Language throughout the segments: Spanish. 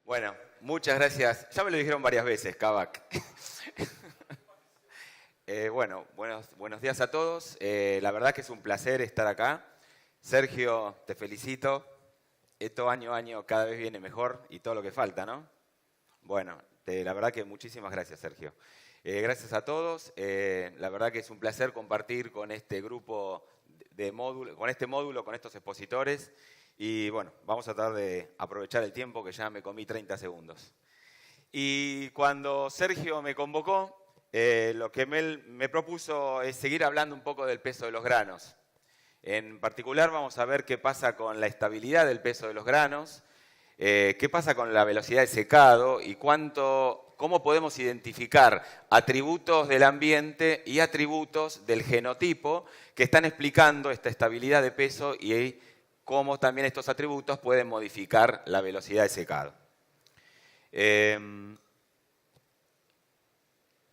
Bueno, muchas gracias. Ya me lo dijeron varias veces, Kavak. Buenos días a todos. La verdad que es un placer estar acá. Sergio, te felicito. Esto año a año cada vez viene mejor y todo lo que falta, ¿no? Bueno, la verdad que muchísimas gracias, Sergio. Gracias a todos. La verdad que es un placer compartir con este grupo de módulo, con este módulo, con estos expositores. Y bueno, vamos a tratar de aprovechar el tiempo que ya me comí 30 segundos. Y cuando Sergio me convocó, lo que me propuso es seguir hablando un poco del peso de los granos. En particular vamos a ver qué pasa con la estabilidad del peso de los granos, qué pasa con la velocidad de secado y cómo podemos identificar atributos del ambiente y atributos del genotipo que están explicando esta estabilidad de peso y cómo también estos atributos pueden modificar la velocidad de secado. ¿Qué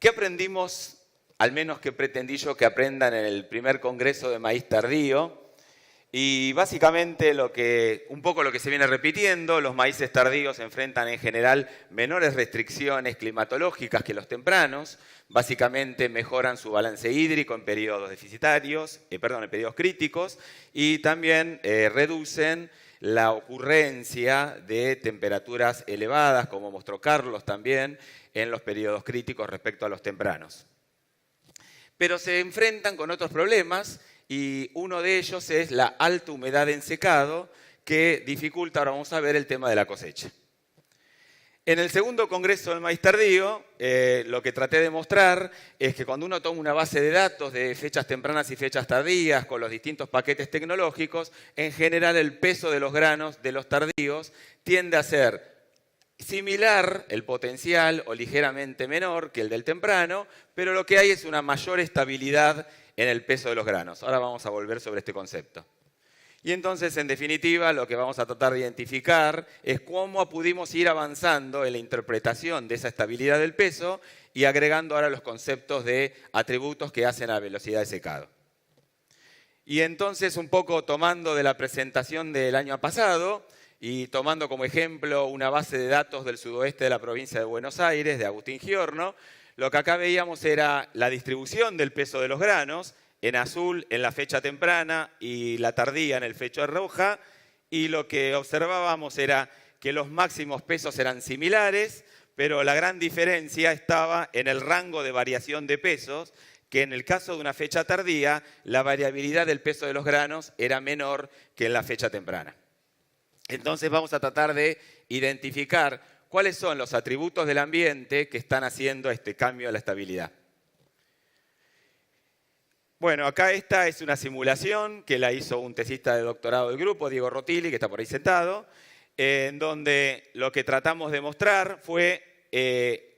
aprendimos, al menos que pretendí yo que aprendan en el primer congreso de maíz tardío? Y básicamente un poco lo que se viene repitiendo, los maíces tardíos enfrentan en general menores restricciones climatológicas que los tempranos, básicamente mejoran su balance hídrico en periodos en periodos críticos, y también reducen la ocurrencia de temperaturas elevadas, como mostró Carlos también, en los periodos críticos respecto a los tempranos. Pero se enfrentan con otros problemas, y uno de ellos es la alta humedad en secado, que dificulta, ahora vamos a ver, el tema de la cosecha. En el segundo congreso del maíz tardío, lo que traté de mostrar es que cuando uno toma una base de datos de fechas tempranas y fechas tardías con los distintos paquetes tecnológicos, en general el peso de los granos de los tardíos tiende a ser similar el potencial o ligeramente menor que el del temprano, pero lo que hay es una mayor estabilidad en el peso de los granos. Ahora vamos a volver sobre este concepto. Y entonces, en definitiva, lo que vamos a tratar de identificar es cómo pudimos ir avanzando en la interpretación de esa estabilidad del peso y agregando ahora los conceptos de atributos que hacen a la velocidad de secado. Y entonces, un poco tomando de la presentación del año pasado y tomando como ejemplo una base de datos del sudoeste de la provincia de Buenos Aires, de Agustín Giorno, lo que acá veíamos era la distribución del peso de los granos, en azul en la fecha temprana y la tardía en el fecha roja, y lo que observábamos era que los máximos pesos eran similares, pero la gran diferencia estaba en el rango de variación de pesos, que en el caso de una fecha tardía, la variabilidad del peso de los granos era menor que en la fecha temprana. Entonces vamos a tratar de identificar cuáles son los atributos del ambiente que están haciendo este cambio a la estabilidad. Bueno, acá esta es una simulación que la hizo un tesista de doctorado del grupo, Diego Rotilli, que está por ahí sentado, en donde lo que tratamos de mostrar fue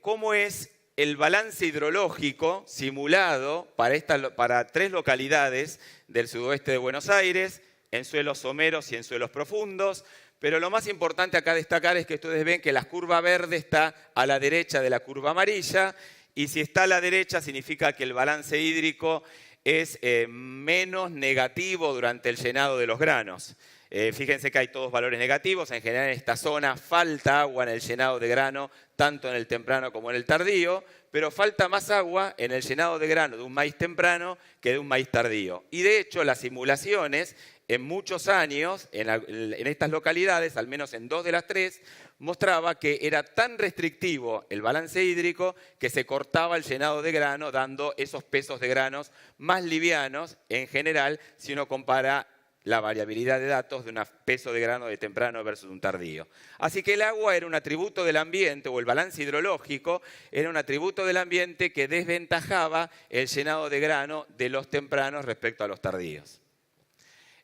cómo es el balance hidrológico simulado para 3 localidades del sudoeste de Buenos Aires, en suelos someros y en suelos profundos. Pero lo más importante acá destacar es que ustedes ven que la curva verde está a la derecha de la curva amarilla, y si está a la derecha significa que el balance hídrico es menos negativo durante el llenado de los granos. Fíjense que hay todos valores negativos. En general en esta zona falta agua en el llenado de grano, tanto en el temprano como en el tardío, pero falta más agua en el llenado de grano de un maíz temprano que de un maíz tardío. Y de hecho las simulaciones en muchos años, en estas localidades, al menos en 2 de las 3, mostraba que era tan restrictivo el balance hídrico que se cortaba el llenado de grano, dando esos pesos de granos más livianos en general, si uno compara la variabilidad de datos de un peso de grano de temprano versus un tardío. Así que el agua era un atributo del ambiente, o el balance hidrológico era un atributo del ambiente que desventajaba el llenado de grano de los tempranos respecto a los tardíos.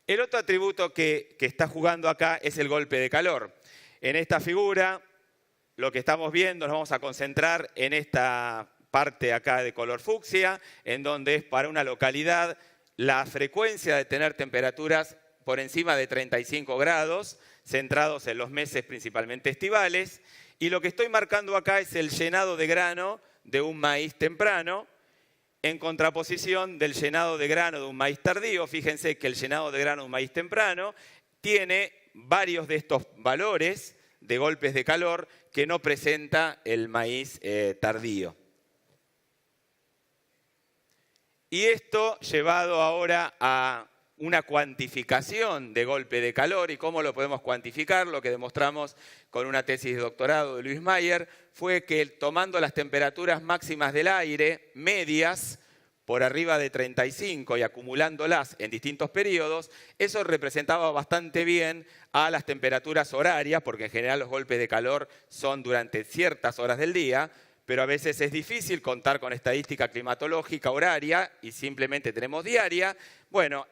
El otro atributo que está jugando acá es el golpe de calor. En esta figura, lo que estamos viendo, nos vamos a concentrar en esta parte acá de color fucsia, en donde es para una localidad la frecuencia de tener temperaturas por encima de 35 grados, centrados en los meses principalmente estivales. Y lo que estoy marcando acá es el llenado de grano de un maíz temprano, en contraposición del llenado de grano de un maíz tardío. Fíjense que el llenado de grano de un maíz temprano tiene varios de estos valores de golpes de calor que no presenta el maíz tardío. Y esto llevado ahora a una cuantificación de golpe de calor. ¿Y cómo lo podemos cuantificar? Lo que demostramos con una tesis de doctorado de Luis Mayer fue que tomando las temperaturas máximas del aire, medias, por arriba de 35 y acumulándolas en distintos periodos, eso representaba bastante bien a las temperaturas horarias, porque en general los golpes de calor son durante ciertas horas del día, pero a veces es difícil contar con estadística climatológica horaria y simplemente tenemos diaria. Bueno,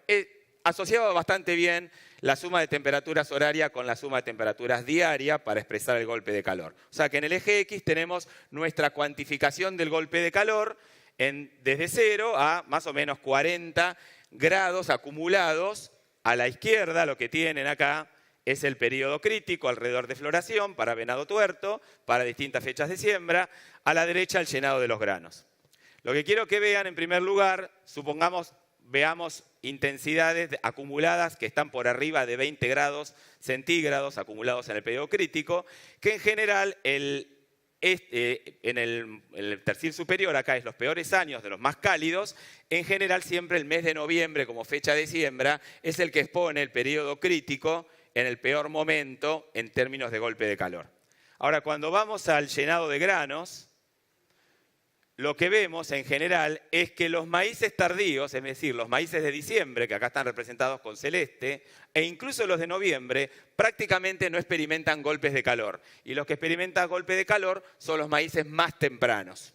asociaba bastante bien la suma de temperaturas horaria con la suma de temperaturas diaria para expresar el golpe de calor. O sea que en el eje X tenemos nuestra cuantificación del golpe de calor desde 0 a más o menos 40 grados acumulados. A la izquierda lo que tienen acá es el periodo crítico alrededor de floración para venado tuerto, para distintas fechas de siembra. A la derecha el llenado de los granos. Lo que quiero que vean en primer lugar, veamos intensidades acumuladas que están por arriba de 20 grados centígrados acumulados en el periodo crítico, que en general en el tercio superior, acá es los peores años de los más cálidos, en general siempre el mes de noviembre como fecha de siembra es el que expone el periodo crítico en el peor momento en términos de golpe de calor. Ahora, cuando vamos al llenado de granos, lo que vemos en general es que los maíces tardíos, es decir, los maíces de diciembre, que acá están representados con celeste, e incluso los de noviembre, prácticamente no experimentan golpes de calor. Y los que experimentan golpes de calor son los maíces más tempranos.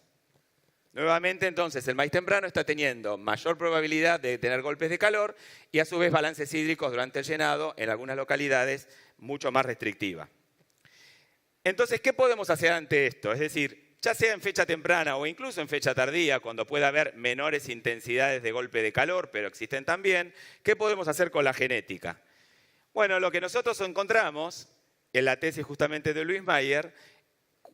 Nuevamente, entonces, el maíz temprano está teniendo mayor probabilidad de tener golpes de calor y a su vez balances hídricos durante el llenado, en algunas localidades, mucho más restrictiva. Entonces, ¿qué podemos hacer ante esto? Es decir, ya sea en fecha temprana o incluso en fecha tardía, cuando pueda haber menores intensidades de golpe de calor, pero existen también, ¿qué podemos hacer con la genética? Bueno, lo que nosotros encontramos en la tesis justamente de Luis Mayer,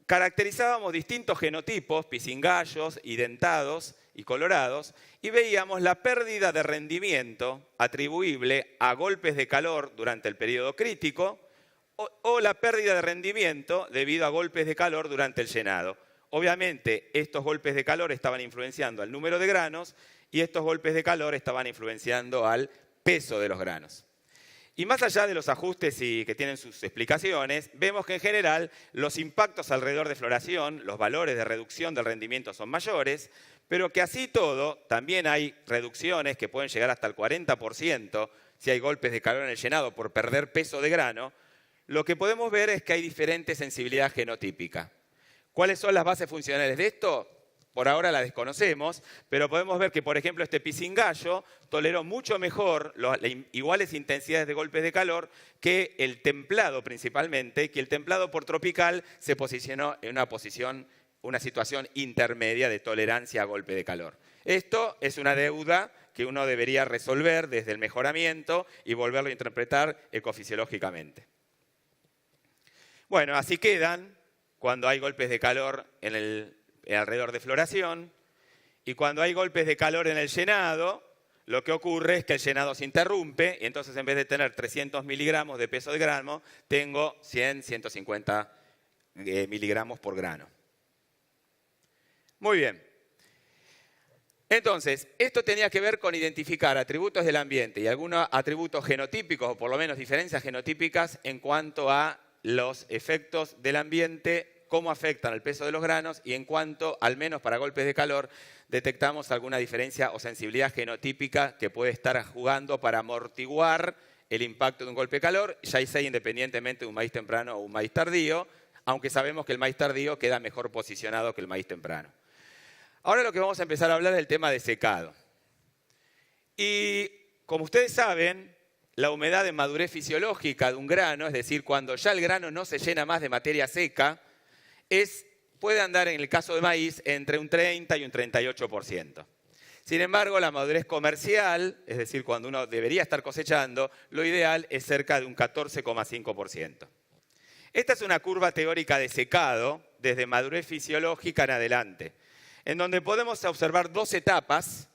caracterizábamos distintos genotipos, pisingallos, identados y colorados, y veíamos la pérdida de rendimiento atribuible a golpes de calor durante el periodo crítico o la pérdida de rendimiento debido a golpes de calor durante el llenado. Obviamente, estos golpes de calor estaban influenciando al número de granos y estos golpes de calor estaban influenciando al peso de los granos. Y más allá de los ajustes que tienen sus explicaciones, vemos que en general los impactos alrededor de floración, los valores de reducción del rendimiento son mayores, pero que así todo también hay reducciones que pueden llegar hasta el 40% si hay golpes de calor en el llenado por perder peso de grano. Lo que podemos ver es que hay diferente sensibilidad genotípica. ¿Cuáles son las bases funcionales de esto? Por ahora la desconocemos, pero podemos ver que, por ejemplo, este pisingallo toleró mucho mejor las iguales intensidades de golpes de calor que el templado principalmente, que el templado por tropical se posicionó en una situación intermedia de tolerancia a golpe de calor. Esto es una deuda que uno debería resolver desde el mejoramiento y volverlo a interpretar ecofisiológicamente. Bueno, así quedan cuando hay golpes de calor alrededor de floración, y cuando hay golpes de calor en el llenado, lo que ocurre es que el llenado se interrumpe, y entonces en vez de tener 300 miligramos de peso de grano, tengo 100, 150 miligramos por grano. Muy bien. Entonces, esto tenía que ver con identificar atributos del ambiente y algunos atributos genotípicos, o por lo menos diferencias genotípicas en cuanto a los efectos del ambiente, cómo afectan al peso de los granos y en cuanto, al menos para golpes de calor, detectamos alguna diferencia o sensibilidad genotípica que puede estar jugando para amortiguar el impacto de un golpe de calor, ya sea independientemente de un maíz temprano o un maíz tardío, aunque sabemos que el maíz tardío queda mejor posicionado que el maíz temprano. Ahora lo que vamos a empezar a hablar es del tema de secado. Y como ustedes saben, la humedad de madurez fisiológica de un grano, es decir, cuando ya el grano no se llena más de materia seca, puede andar en el caso de maíz entre un 30 y un 38%. Sin embargo, la madurez comercial, es decir, cuando uno debería estar cosechando, lo ideal es cerca de un 14,5%. Esta es una curva teórica de secado desde madurez fisiológica en adelante, en donde podemos observar dos etapas.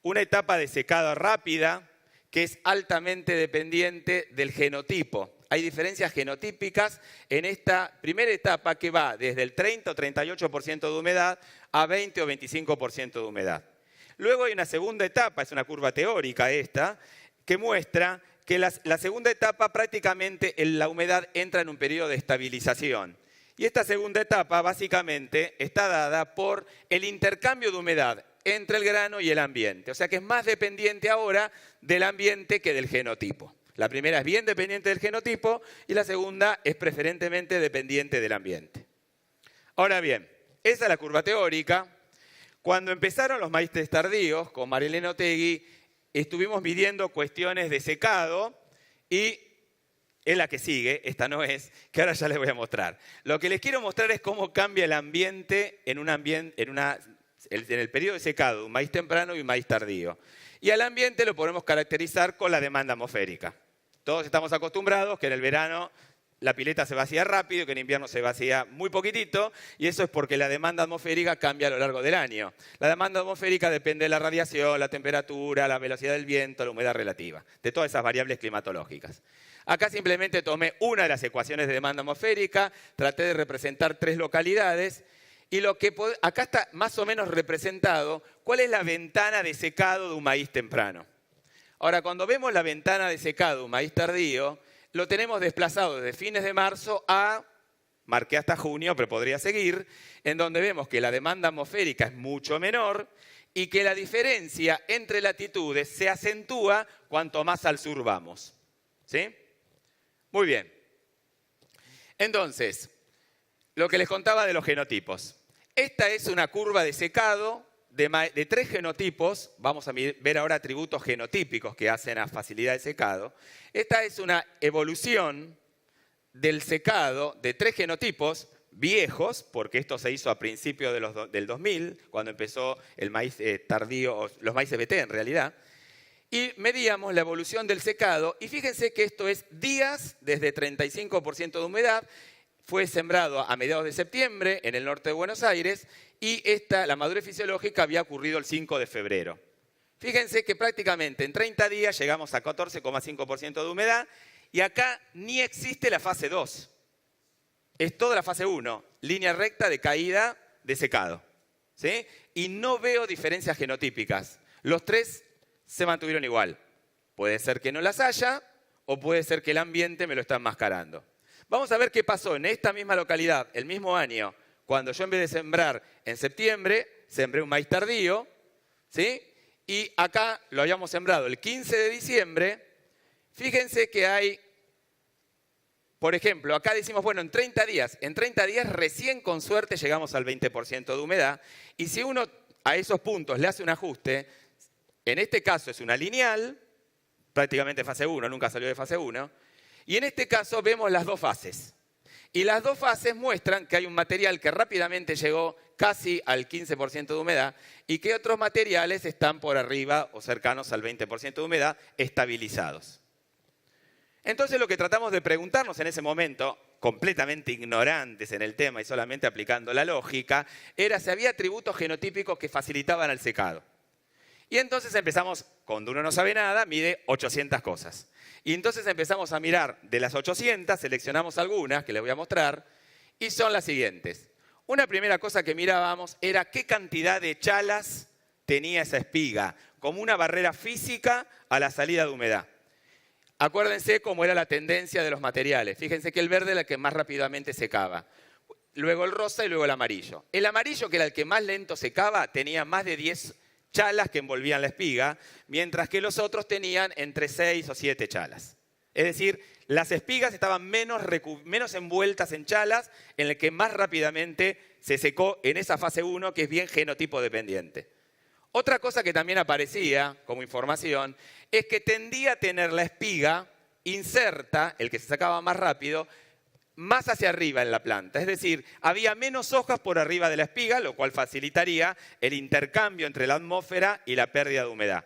Una etapa de secado rápida, que es altamente dependiente del genotipo. hay diferencias genotípicas en esta primera etapa que va desde el 30 o 38% de humedad a 20 o 25% de humedad. Luego hay una segunda etapa, es una curva teórica esta, que muestra que la segunda etapa prácticamente la humedad entra en un periodo de estabilización. Y esta segunda etapa básicamente está dada por el intercambio de humedad entre el grano y el ambiente. O sea que es más dependiente ahora del ambiente que del genotipo. La primera es bien dependiente del genotipo y la segunda es preferentemente dependiente del ambiente. Ahora bien, esa es la curva teórica. Cuando empezaron los maíces tardíos, con Marilena Otegui, estuvimos midiendo cuestiones de secado y es la que sigue, esta no es, que ahora ya les voy a mostrar. Lo que les quiero mostrar es cómo cambia el ambiente en el periodo de secado de un maíz temprano y un maíz tardío. Y al ambiente lo podemos caracterizar con la demanda atmosférica. Todos estamos acostumbrados que en el verano la pileta se vacía rápido, que en invierno se vacía muy poquitito, y eso es porque la demanda atmosférica cambia a lo largo del año. La demanda atmosférica depende de la radiación, la temperatura, la velocidad del viento, la humedad relativa, de todas esas variables climatológicas. Acá simplemente tomé una de las ecuaciones de demanda atmosférica, traté de representar 3 localidades, y acá está más o menos representado cuál es la ventana de secado de un maíz temprano. Ahora, cuando vemos la ventana de secado de un maíz tardío, lo tenemos desplazado desde fines de marzo marqué hasta junio, pero podría seguir, en donde vemos que la demanda atmosférica es mucho menor y que la diferencia entre latitudes se acentúa cuanto más al sur vamos. ¿Sí? Muy bien. Entonces, lo que les contaba de los genotipos. Esta es una curva de secado de 3 genotipos. Vamos a ver ahora atributos genotípicos que hacen a facilidad de secado. Esta es una evolución del secado de 3 genotipos viejos, porque esto se hizo a principios del 2000, cuando empezó el maíz tardío, los maíces BT en realidad. Y medíamos la evolución del secado, y fíjense que esto es días desde 35% de humedad. Fue sembrado a mediados de septiembre en el norte de Buenos Aires y la madurez fisiológica había ocurrido el 5 de febrero. Fíjense que prácticamente en 30 días llegamos a 14,5% de humedad y acá ni existe la fase 2. Es toda la fase 1, línea recta de caída de secado. ¿Sí? Y no veo diferencias genotípicas. Los 3 se mantuvieron igual. Puede ser que no las haya o puede ser que el ambiente me lo está enmascarando. Vamos a ver qué pasó en esta misma localidad, el mismo año, cuando yo en vez de sembrar en septiembre, sembré un maíz tardío, ¿sí? Y acá lo habíamos sembrado el 15 de diciembre. Fíjense que hay, por ejemplo, acá decimos, bueno, en 30 días recién con suerte llegamos al 20% de humedad. Y si uno a esos puntos le hace un ajuste, en este caso es una lineal, prácticamente fase 1, nunca salió de fase 1. Y en este caso vemos las 2 fases. Y las 2 fases muestran que hay un material que rápidamente llegó casi al 15% de humedad y que otros materiales están por arriba o cercanos al 20% de humedad, estabilizados. Entonces lo que tratamos de preguntarnos en ese momento, completamente ignorantes en el tema y solamente aplicando la lógica, era si había atributos genotípicos que facilitaban el secado. Y entonces empezamos, cuando uno no sabe nada, mide 800 cosas. Y entonces empezamos a mirar de las 800, seleccionamos algunas que les voy a mostrar, y son las siguientes. Una primera cosa que mirábamos era qué cantidad de chalas tenía esa espiga, como una barrera física a la salida de humedad. Acuérdense cómo era la tendencia de los materiales. Fíjense que el verde era el que más rápidamente secaba. Luego el rosa y luego el amarillo. El amarillo, que era el que más lento secaba, tenía más de 10 chalas que envolvían la espiga, mientras que los otros tenían entre 6 o 7 chalas. Es decir, las espigas estaban menos envueltas en chalas, en el que más rápidamente se secó en esa fase 1, que es bien genotipo dependiente. Otra cosa que también aparecía como información es que tendía a tener la espiga inserta, el que se sacaba más rápido, más hacia arriba en la planta. Es decir, había menos hojas por arriba de la espiga, lo cual facilitaría el intercambio entre la atmósfera y la pérdida de humedad.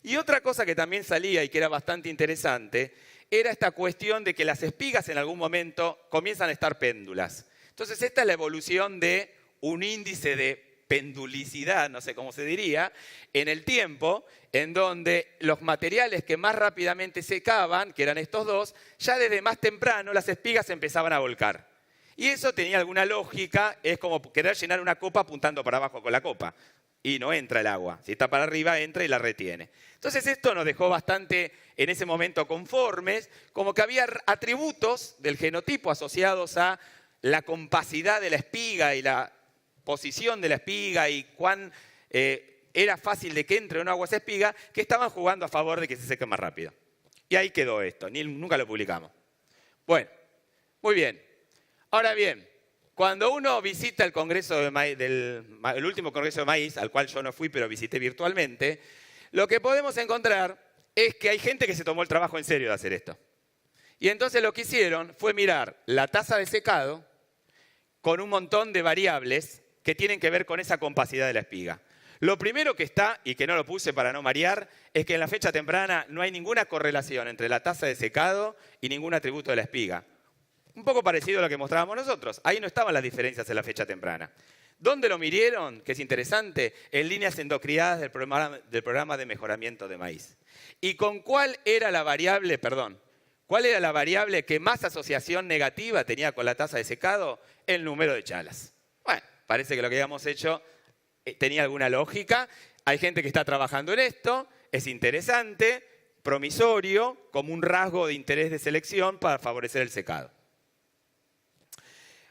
Y otra cosa que también salía y que era bastante interesante era esta cuestión de que las espigas en algún momento comienzan a estar péndulas. Entonces esta es la evolución de un índice de pendulicidad, no sé cómo se diría, en el tiempo, en donde los materiales que más rápidamente secaban, que eran estos dos, ya desde más temprano las espigas se empezaban a volcar. Y eso tenía alguna lógica, es como querer llenar una copa apuntando para abajo con la copa. Y no entra el agua. Si está para arriba, entra y la retiene. Entonces esto nos dejó bastante, en ese momento, conformes, como que había atributos del genotipo asociados a la compacidad de la espiga y la posición de la espiga y cuán era fácil de que entre un agua esa espiga, que estaban jugando a favor de que se seque más rápido. Y ahí quedó esto, nunca lo publicamos. Bueno, muy bien. Ahora bien, cuando uno visita el congreso de maíz, el último congreso de maíz, al cual yo no fui, pero visité virtualmente, lo que podemos encontrar es que hay gente que se tomó el trabajo en serio de hacer esto. Y entonces lo que hicieron fue mirar la tasa de secado con un montón de variables que tienen que ver con esa compacidad de la espiga. Lo primero que está, y que no lo puse para no marear, es que en la fecha temprana no hay ninguna correlación entre la tasa de secado y ningún atributo de la espiga. Un poco parecido a lo que mostrábamos nosotros. Ahí no estaban las diferencias en la fecha temprana. ¿Dónde lo midieron? Que es interesante, en líneas endocriadas del programa de mejoramiento de maíz. ¿Y con cuál era la variable, cuál era la variable que más asociación negativa tenía con la tasa de secado? El número de chalas. Bueno, parece que lo que habíamos hecho tenía alguna lógica. Hay gente que está trabajando en esto, es interesante, promisorio, como un rasgo de interés de selección para favorecer el secado.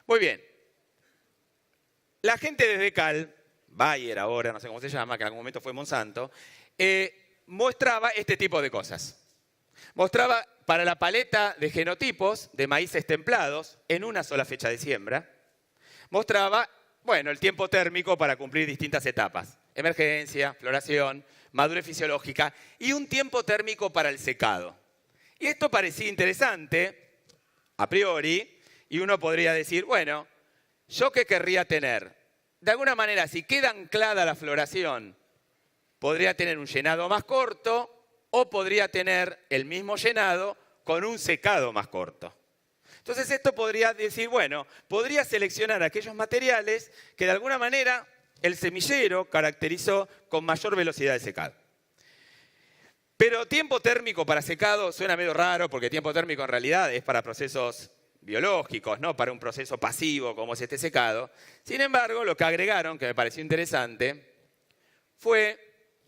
Muy bien. La gente de DECAL, Bayer ahora, no sé cómo se llama, que en algún momento fue Monsanto, mostraba este tipo de cosas. Mostraba para la paleta de genotipos de maíces templados en una sola fecha de siembra, mostraba, bueno, el tiempo térmico para cumplir distintas etapas. Emergencia, floración, madurez fisiológica y un tiempo térmico para el secado. Y esto parecía interesante, a priori, y uno podría decir, bueno, ¿yo qué querría tener? De alguna manera, si queda anclada la floración, podría tener un llenado más corto o podría tener el mismo llenado con un secado más corto. Entonces esto podría decir, bueno, podría seleccionar aquellos materiales que de alguna manera el semillero caracterizó con mayor velocidad de secado. Pero tiempo térmico para secado suena medio raro porque tiempo térmico en realidad es para procesos biológicos, no para un proceso pasivo como es este secado. Sin embargo, lo que agregaron, que me pareció interesante, fue,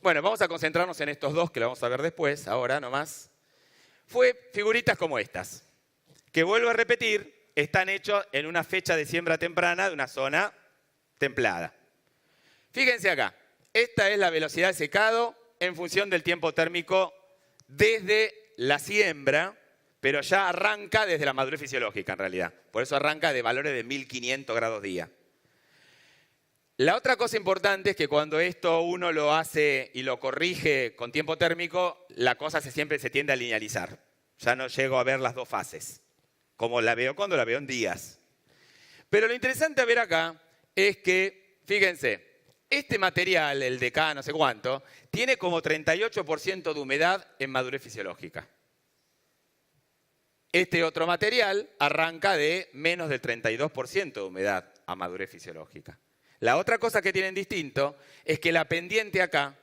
bueno, vamos a concentrarnos en estos dos que lo vamos a ver después, ahora nomás, fue figuritas como estas, que vuelvo a repetir, están hechos en una fecha de siembra temprana de una zona templada. Fíjense acá, esta es la velocidad de secado en función del tiempo térmico desde la siembra, pero ya arranca desde la madurez fisiológica en realidad. Por eso arranca de valores de 1500 grados día. La otra cosa importante es que cuando esto uno lo hace y lo corrige con tiempo térmico, la cosa siempre se tiende a linealizar. Ya no llego a ver las dos fases, como la veo cuando la veo en días. Pero lo interesante a ver acá es que, fíjense, este material, el de K no sé cuánto, tiene como 38% de humedad en madurez fisiológica. Este otro material arranca de menos del 32% de humedad a madurez fisiológica. La otra cosa que tienen distinto es que la pendiente acá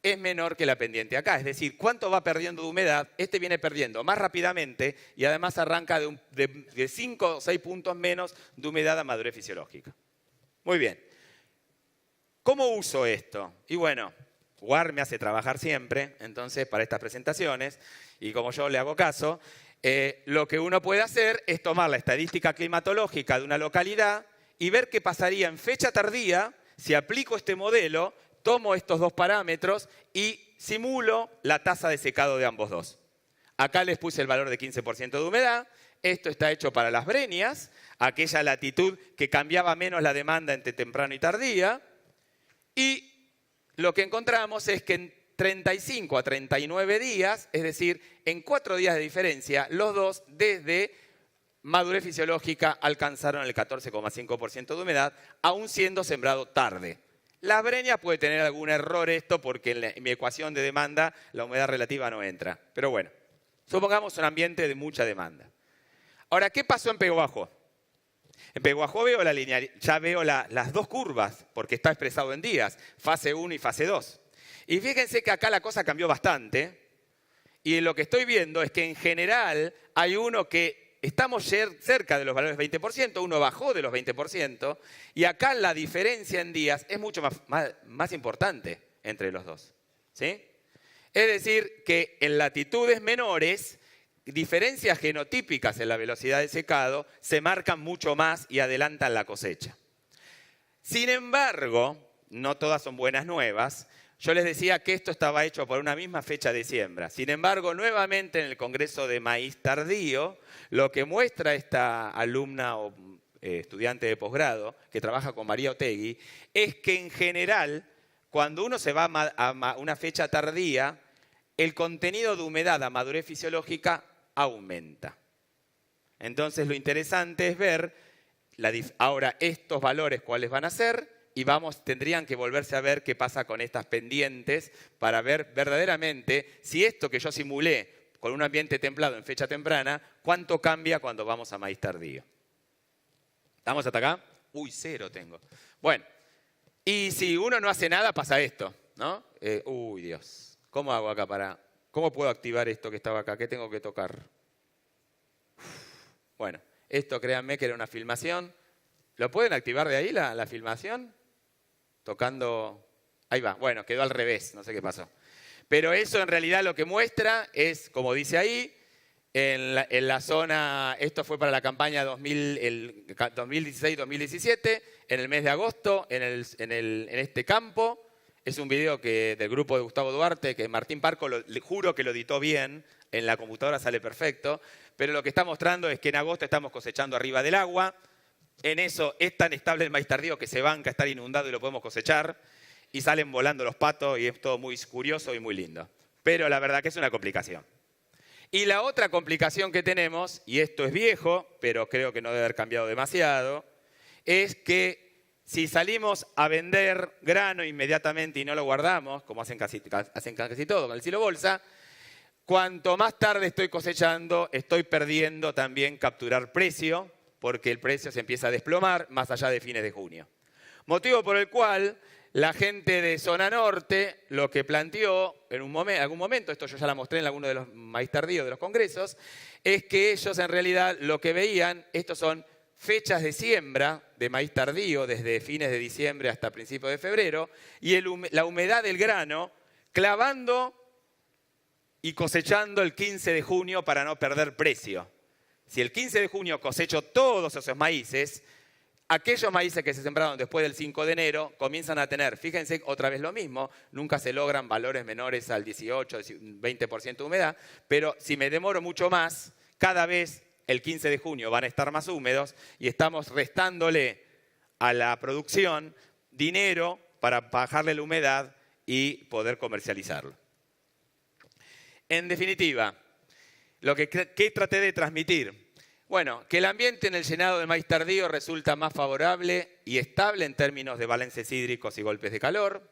es menor que la pendiente acá. Es decir, ¿cuánto va perdiendo de humedad? Este viene perdiendo más rápidamente y además arranca de 5 o 6 puntos menos de humedad a madurez fisiológica. Muy bien. ¿Cómo uso esto? Y bueno, War me hace trabajar siempre, entonces, para estas presentaciones, y como yo le hago caso, lo que uno puede hacer es tomar la estadística climatológica de una localidad y ver qué pasaría en fecha tardía si aplico este modelo, tomo estos dos parámetros y simulo la tasa de secado de ambos dos. Acá les puse el valor de 15% de humedad. Esto está hecho para las breñas, aquella latitud que cambiaba menos la demanda entre temprano y tardía. Y lo que encontramos es que en 35 a 39 días, es decir, en 4 días de diferencia, los dos desde madurez fisiológica alcanzaron el 14,5% de humedad, aún siendo sembrado tarde. La breña puede tener algún error esto porque en mi ecuación de demanda la humedad relativa no entra. Pero bueno, supongamos un ambiente de mucha demanda. Ahora, ¿qué pasó en Pego Bajo? En Peguajó veo ya veo las dos curvas, porque está expresado en días, fase 1 y fase 2. Y fíjense que acá la cosa cambió bastante, y lo que estoy viendo es que en general hay uno que estamos cerca de los valores 20%, uno bajó de los 20%, y acá la diferencia en días es mucho más importante entre los dos. ¿Sí? Es decir, que en latitudes menores, diferencias genotípicas en la velocidad de secado se marcan mucho más y adelantan la cosecha. Sin embargo, no todas son buenas nuevas. Yo les decía que esto estaba hecho por una misma fecha de siembra. Sin embargo, nuevamente en el Congreso de Maíz Tardío, lo que muestra esta alumna o estudiante de posgrado que trabaja con María Otegui, es que en general, cuando uno se va a una fecha tardía, el contenido de humedad a madurez fisiológica aumenta. Entonces lo interesante es ver ahora estos valores cuáles van a ser y tendrían que volverse a ver qué pasa con estas pendientes para ver verdaderamente si esto que yo simulé con un ambiente templado en fecha temprana, cuánto cambia cuando vamos a maíz tardío. ¿Estamos hasta acá? Uy, 0 tengo. Bueno, y si uno no hace nada pasa esto, ¿no? Uy, Dios, ¿cómo hago acá ¿Cómo puedo activar esto que estaba acá? ¿Qué tengo que tocar? Bueno, esto créanme que era una filmación. ¿Lo pueden activar de ahí la filmación? Tocando... Ahí va. Bueno, quedó al revés. No sé qué pasó. Pero eso en realidad lo que muestra es, como dice ahí, en la zona... Esto fue para la campaña 2016-2017, en el mes de agosto, en este campo. Es un video del grupo de Gustavo Duarte, que Martín Parco, le juro que lo editó bien, en la computadora sale perfecto, pero lo que está mostrando es que en agosto estamos cosechando arriba del agua, en eso es tan estable el maíz tardío que se banca estar inundado y lo podemos cosechar, y salen volando los patos y es todo muy curioso y muy lindo. Pero la verdad que es una complicación. Y la otra complicación que tenemos, y esto es viejo, pero creo que no debe haber cambiado demasiado, es que si salimos a vender grano inmediatamente y no lo guardamos, como hacen casi todo con el silo bolsa, cuanto más tarde estoy cosechando, estoy perdiendo también capturar precio, porque el precio se empieza a desplomar más allá de fines de junio. Motivo por el cual la gente de zona norte lo que planteó en algún momento, esto yo ya la mostré en alguno de los maíz tardíos de los congresos, es que ellos en realidad lo que veían, estos son fechas de siembra de maíz tardío desde fines de diciembre hasta principios de febrero y la humedad del grano clavando y cosechando el 15 de junio para no perder precio. Si el 15 de junio cosecho todos esos maíces, aquellos maíces que se sembraron después del 5 de enero comienzan a tener, fíjense otra vez lo mismo, nunca se logran valores menores al 18, 20% de humedad, pero si me demoro mucho más, cada vez el 15 de junio van a estar más húmedos y estamos restándole a la producción dinero para bajarle la humedad y poder comercializarlo. En definitiva, ¿qué traté de transmitir? Bueno, que el ambiente en el llenado del maíz tardío resulta más favorable y estable en términos de balances hídricos y golpes de calor,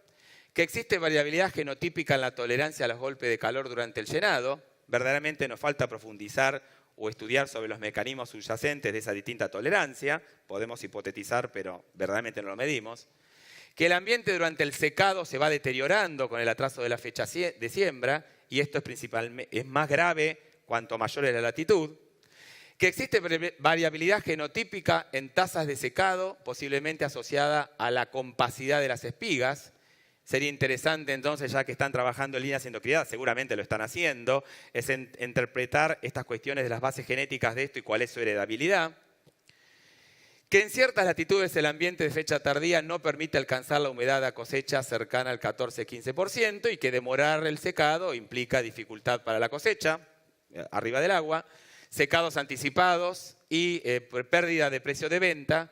que existe variabilidad genotípica en la tolerancia a los golpes de calor durante el llenado. Verdaderamente nos falta profundizar o estudiar sobre los mecanismos subyacentes de esa distinta tolerancia, podemos hipotetizar, pero verdaderamente no lo medimos, que el ambiente durante el secado se va deteriorando con el atraso de la fecha de siembra, y esto es más grave cuanto mayor es la latitud, que existe variabilidad genotípica en tasas de secado, posiblemente asociada a la compacidad de las espigas. Sería interesante entonces, ya que están trabajando en líneas endocrinadas, seguramente lo están haciendo, es interpretar estas cuestiones de las bases genéticas de esto y cuál es su heredabilidad. Que en ciertas latitudes el ambiente de fecha tardía no permite alcanzar la humedad a cosecha cercana al 14-15% y que demorar el secado implica dificultad para la cosecha, arriba del agua, secados anticipados y pérdida de precio de venta.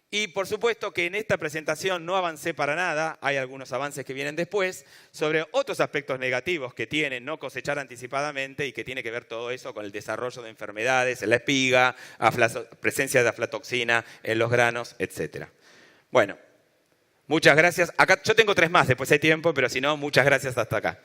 Y por supuesto que en esta presentación no avancé para nada, hay algunos avances que vienen después, sobre otros aspectos negativos que tiene no cosechar anticipadamente y que tiene que ver todo eso con el desarrollo de enfermedades en la espiga, presencia de aflatoxina en los granos, etc. Bueno, muchas gracias. Acá yo tengo 3 más, después hay tiempo, pero si no, muchas gracias hasta acá.